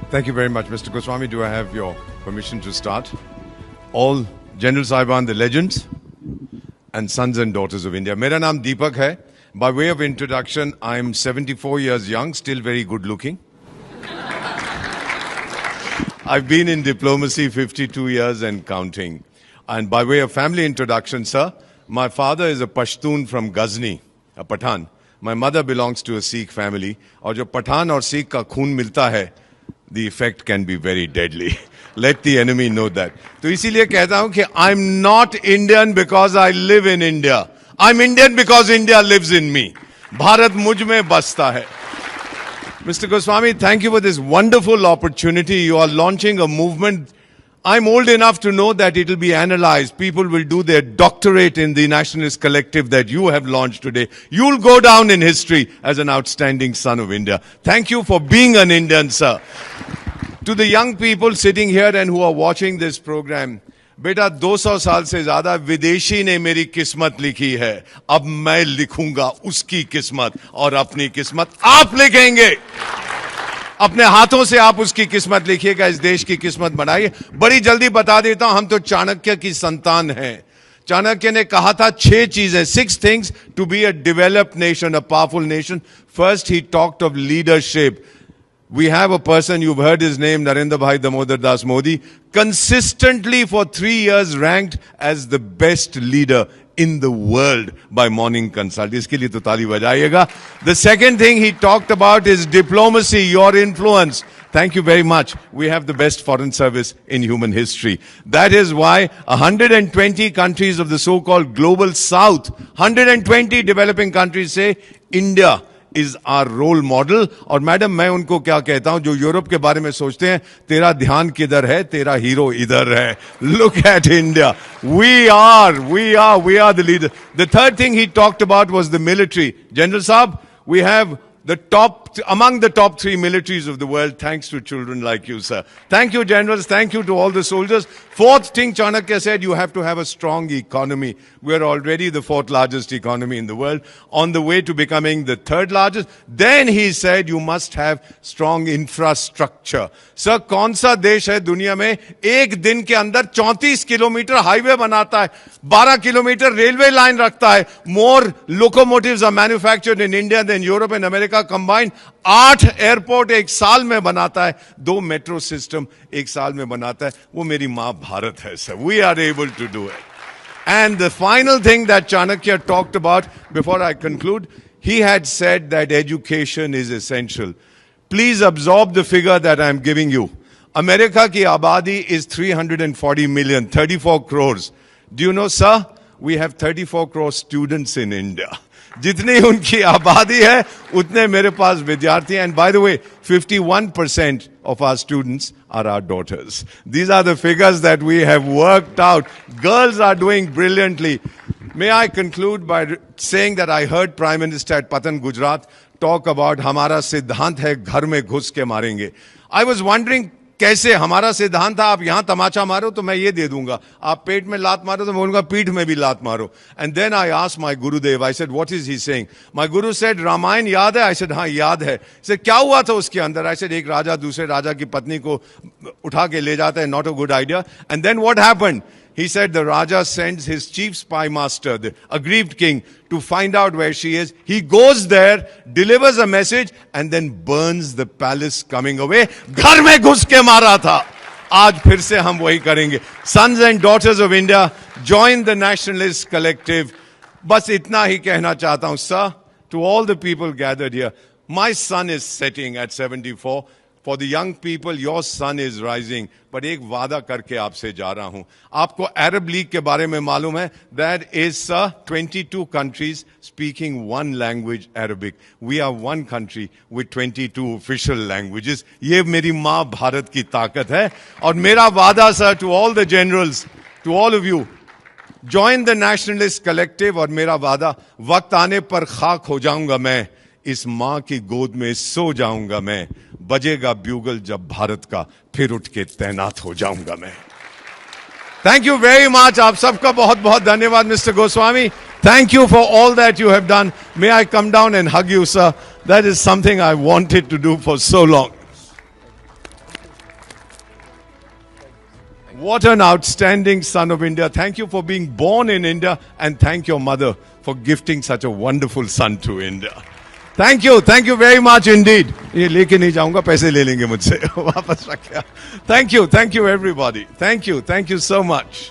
Thank you very much, Mr. Goswami. Do I have your permission to start? All General Saiban, the legends and sons and daughters of India. Mera naam Deepak hai. By way of introduction, I'm 74 years young, still very good looking. I've been in diplomacy 52 years and counting. And by way of family introduction, sir, my father is a Pashtun from Ghazni, a Pathan. My mother belongs to a Sikh family. और जो पठान और सिख का खून मिलता है, the effect can be very deadly. Let the enemy know that. तो इसीलिए कहता हूं कि I'm not Indian because I live in India. I'm Indian because India lives in me. Bharat मुझ में बसता है. Mr. Goswami, thank you for this wonderful opportunity. You are launching a movement. I'm old enough to know that it will be analyzed. People will do their doctorate in the Nationalist Collective that you have launched today. You'll go down in history as an outstanding son of India. Thank you for being an Indian, sir. To the young people sitting here and who are watching this program, बेटा 200 साल से ज्यादा विदेशी ने मेरी किस्मत लिखी है. अब मैं लिखूंगा उसकी किस्मत और अपनी किस्मत आप लिखेंगे. अपने हाथों से आप उसकी किस्मत लिखिएगा, इस देश की किस्मत बनाइए. बड़ी जल्दी बता देता हूं, हम तो चाणक्य की संतान हैं. चाणक्य ने कहा था 6 चीजें, 6 things to be a developed nation, a powerful nation. First, he talked of leadership. We have a person, you've heard his name, Narendra Bhai Damodar Das Modi, consistently for 3 years ranked as the best leader in the world by Morning Consult. इसके लिए तो ताली बजाइएगा. The second thing he talked about is diplomacy, your influence. Thank you very much. We have the best foreign service in human history. That is why 120 countries of the so-called global south, 120 developing countries say India is our role model. और madam मैं उनको क्या कहता हूं जो Europe के बारे में सोचते हैं, तेरा ध्यान किधर है, तेरा हीरो इधर है. Look at India. We are the leader. The third thing he talked about was the military. General Saab, we have among the top 3 militaries of the world, thanks to children like you, sir. Thank you, generals. Thank you to all the soldiers. Fourth thing, Chanakya said, you have to have a strong economy. We're already the 4th largest economy in the world, on the way to becoming the 3rd largest. Then he said, you must have strong infrastructure. Sir, कौन सा देश है दुनिया में एक दिन के अंदर 34 किलोमीटर हाईवे बनाता है, 12 किलोमीटर रेलवे लाइन रखता है? More locomotives are manufactured in India than Europe and America combined. 8 airport एक साल में बनाता है, 2 मेट्रो सिस्टम एक साल में बनाता है. वो मेरी मां भारत है, sir. We are able to do it. And the final thing that Chanakya talked about, before I conclude, he had said that education is essential. Please absorb the figure that I am giving you. America ki abadi is 340 million, 34 crores. Do you know, sir? We have 34 crore students in India. जितनी उनकी आबादी है उतने मेरे पास विद्यार्थी हैं. And by the way, 51% of our students are our daughters. These are the figures that we have worked out. Girls are doing brilliantly. May I conclude by saying that I heard Prime Minister at Patan, Gujarat talk about हमारा सिद्धांत है घर में घुस के मारेंगे. I was wondering कैसे हमारा सिद्धांत था, आप यहां तमाचा मारो तो मैं ये दे दूंगा, आप पेट में लात मारो तो मैं बोलूंगा पीठ में भी लात मारो. And then I asked my Gurudev, I said, what is he saying? My Guru said, Ramayan याद है? I said, हाँ याद है. He said, क्या हुआ था उसके अंदर? I said, एक राजा दूसरे राजा की पत्नी को उठा के ले जाता है, not a good idea. And then what happened? He said the Raja sends his chief spy master, the aggrieved king, to find out where she is. He goes there, delivers a message, and then burns the palace coming away. घर में घुस के मारा था. आज फिर से हम वही करेंगे. Sons and daughters of India, join the Nationalist Collective. बस इतना ही कहना चाहता हूं, sir, to all the people gathered here. My son is sitting at 74. For the young people, your sun is rising. पर एक वादा करके आपसे जा रहा हूं. आपको अरब लीग के बारे में मालूम है? That is 22 countries speaking one language, Arabic. We are one country with 22 official languages. ये मेरी माँ भारत की ताकत है. और मेरा वादा, sir, to all the generals, to all of you, join the Nationalist Collective. और मेरा वादा, वक्त आने पर खाक हो जाऊंगा मैं, इस मां की गोद में सो जाऊंगा मैं, बजेगा ब्यूगल जब भारत का, फिर उठ के तैनात हो जाऊंगा मैं. Thank you very much. आप सबका बहुत बहुत धन्यवाद, mister Goswami. Thank you for all that you have done. May I come down and hug you, sir? That is something I wanted to do for so long. What an outstanding son of India. Thank you for being born in India, and thank your mother for gifting such a wonderful son to India. Thank you very much indeed. ये लेके नहीं जाऊंगा, पैसे ले लेंगे मुझसे वापस रखा. Thank you everybody. Thank you so much.